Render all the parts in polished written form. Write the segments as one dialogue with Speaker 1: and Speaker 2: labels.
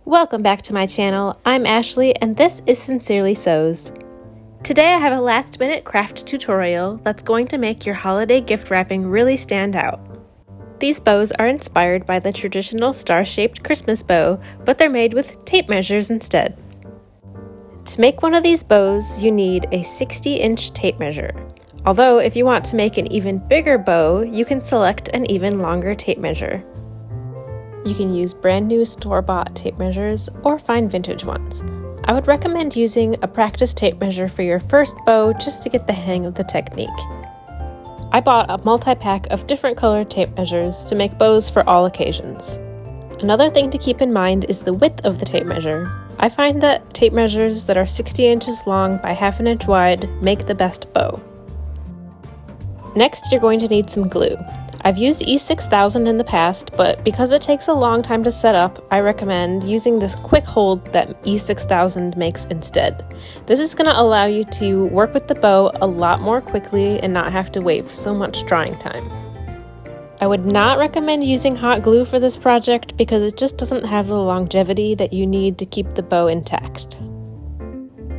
Speaker 1: Welcome back to my channel. I'm Ashley and this is Sincerely Sews. Today I have a last-minute craft tutorial that's going to make your holiday gift wrapping really stand out. These bows are inspired by the traditional star-shaped Christmas bow, but they're made with tape measures instead. To make one of these bows, you need a 60-inch tape measure. Although if you want to make an even bigger bow, you can select an even longer tape measure. You can use brand new store-bought tape measures or find vintage ones. I would recommend using a practice tape measure for your first bow just to get the hang of the technique. I bought a multi-pack of different colored tape measures to make bows for all occasions. Another thing to keep in mind is the width of the tape measure. I find that tape measures that are 60 inches long by ½ an inch wide make the best bow. Next, you're going to need some glue. I've used E6000 in the past, but because it takes a long time to set up, I recommend using this quick hold that E6000 makes instead. This is going to allow you to work with the bow a lot more quickly and not have to wait for so much drying time. I would not recommend using hot glue for this project because it just doesn't have the longevity that you need to keep the bow intact.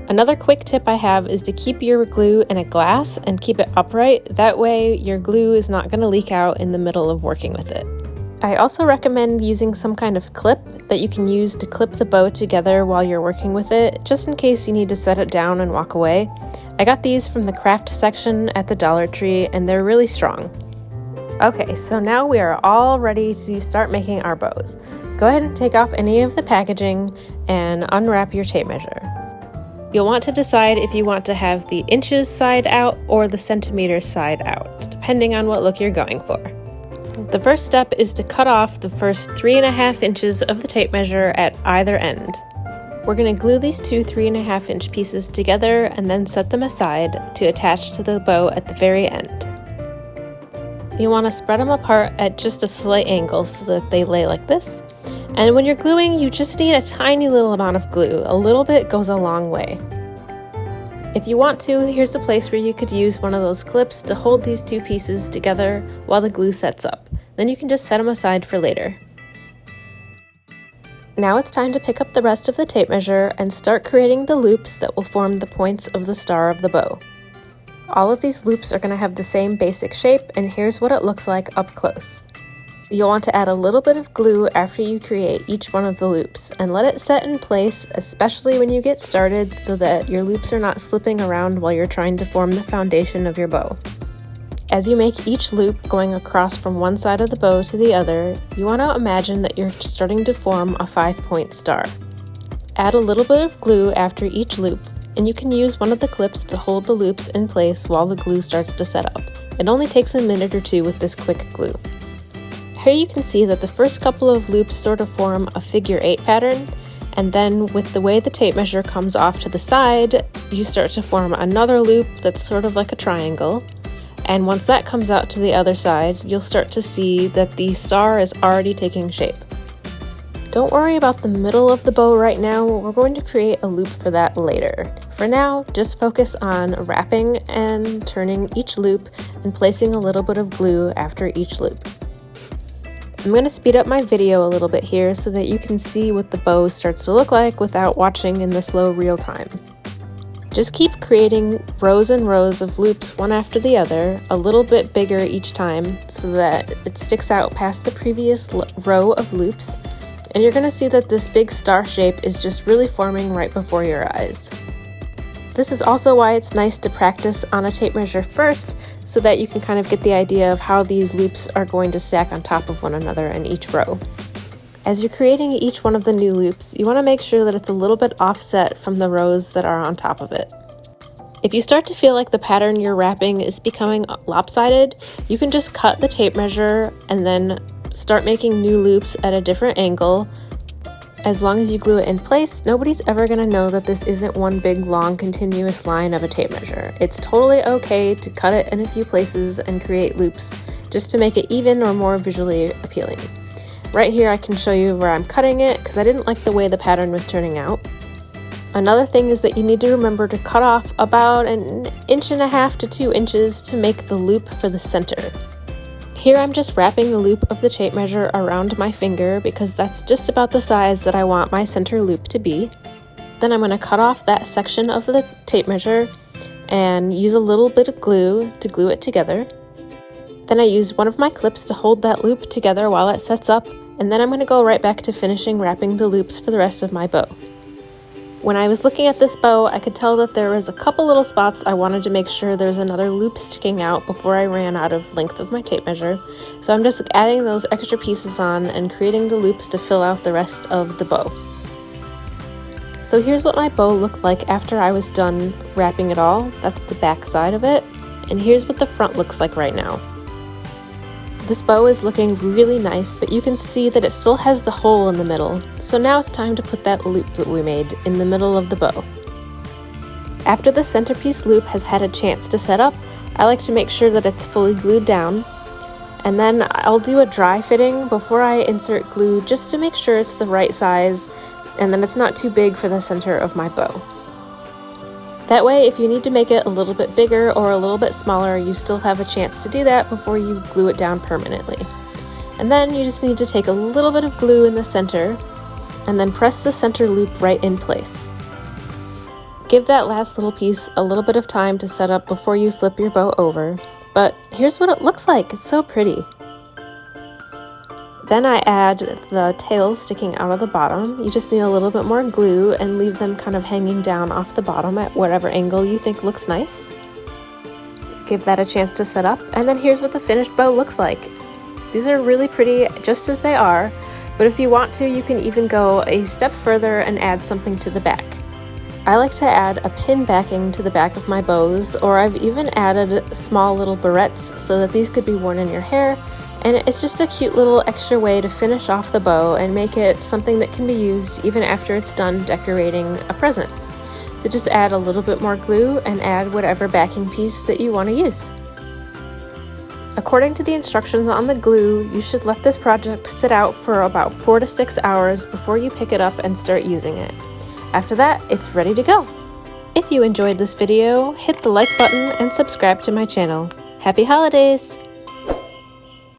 Speaker 1: Another quick tip I have is to keep your glue in a glass and keep it upright. That way your glue is not going to leak out in the middle of working with it. I also recommend using some kind of clip that you can use to clip the bow together while you're working with it, just in case you need to set it down and walk away. I got these from the craft section at the Dollar Tree and they're really strong. Okay, so now we are all ready to start making our bows. Go ahead and take off any of the packaging and unwrap your tape measure. You'll want to decide if you want to have the inches side out or the centimeters side out, depending on what look you're going for. The first step is to cut off the first 3½ inches of the tape measure at either end. We're going to glue these two 3½ inch pieces together and then set them aside to attach to the bow at the very end. You want to spread them apart at just a slight angle so that they lay like this. And when you're gluing, you just need a tiny little amount of glue. A little bit goes a long way. If you want to, here's a place where you could use one of those clips to hold these two pieces together while the glue sets up. Then you can just set them aside for later. Now it's time to pick up the rest of the tape measure and start creating the loops that will form the points of the star of the bow. All of these loops are going to have the same basic shape, and here's what it looks like up close. You'll want to add a little bit of glue after you create each one of the loops and let it set in place, especially when you get started, so that your loops are not slipping around while you're trying to form the foundation of your bow. As you make each loop going across from one side of the bow to the other, you want to imagine that you're starting to form a 5-point star. Add a little bit of glue after each loop, and you can use one of the clips to hold the loops in place while the glue starts to set up. It only takes a minute or two with this quick glue. Here you can see that the first couple of loops sort of form a figure 8 pattern, and then with the way the tape measure comes off to the side, you start to form another loop that's sort of like a triangle. And once that comes out to the other side, you'll start to see that the star is already taking shape. Don't worry about the middle of the bow right now, we're going to create a loop for that later. For now, just focus on wrapping and turning each loop and placing a little bit of glue after each loop. I'm going to speed up my video a little bit here so that you can see what the bow starts to look like without watching in the slow real time. Just keep creating rows and rows of loops one after the other, a little bit bigger each time so that it sticks out past the previous row of loops, and you're going to see that this big star shape is just really forming right before your eyes. This is also why it's nice to practice on a tape measure first, so that you can kind of get the idea of how these loops are going to stack on top of one another in each row. As you're creating each one of the new loops, you want to make sure that it's a little bit offset from the rows that are on top of it. If you start to feel like the pattern you're wrapping is becoming lopsided, you can just cut the tape measure and then start making new loops at a different angle. As long as you glue it in place, nobody's ever going to know that this isn't one big long continuous line of a tape measure. It's totally okay to cut it in a few places and create loops just to make it even or more visually appealing. Right here I can show you where I'm cutting it because I didn't like the way the pattern was turning out. Another thing is that you need to remember to cut off about 1.5 to 2 inches to make the loop for the center. Here I'm just wrapping the loop of the tape measure around my finger because that's just about the size that I want my center loop to be. Then I'm going to cut off that section of the tape measure and use a little bit of glue to glue it together. Then I use one of my clips to hold that loop together while it sets up, and then I'm going to go right back to finishing wrapping the loops for the rest of my bow. When I was looking at this bow, I could tell that there was a couple little spots I wanted to make sure there's another loop sticking out before I ran out of length of my tape measure. So I'm just adding those extra pieces on and creating the loops to fill out the rest of the bow. So here's what my bow looked like after I was done wrapping it all. That's the back side of it. And here's what the front looks like right now. This bow is looking really nice, but you can see that it still has the hole in the middle. So now it's time to put that loop that we made in the middle of the bow. After the centerpiece loop has had a chance to set up, I like to make sure that it's fully glued down. And then I'll do a dry fitting before I insert glue just to make sure it's the right size and then it's not too big for the center of my bow. That way, if you need to make it a little bit bigger or a little bit smaller, you still have a chance to do that before you glue it down permanently. And then you just need to take a little bit of glue in the center and then press the center loop right in place. Give that last little piece a little bit of time to set up before you flip your bow over, but here's what it looks like. It's so pretty. Then I add the tails sticking out of the bottom. You just need a little bit more glue and leave them kind of hanging down off the bottom at whatever angle you think looks nice. Give that a chance to set up, and then here's what the finished bow looks like. These are really pretty just as they are, but if you want to, you can even go a step further and add something to the back. I like to add a pin backing to the back of my bows, or I've even added small little barrettes so that these could be worn in your hair. And it's just a cute little extra way to finish off the bow and make it something that can be used even after it's done decorating a present. So just add a little bit more glue and add whatever backing piece that you want to use. According to the instructions on the glue, you should let this project sit out for about 4 to 6 hours before you pick it up and start using it. After that, it's ready to go. If you enjoyed this video, hit the like button and subscribe to my channel. Happy holidays!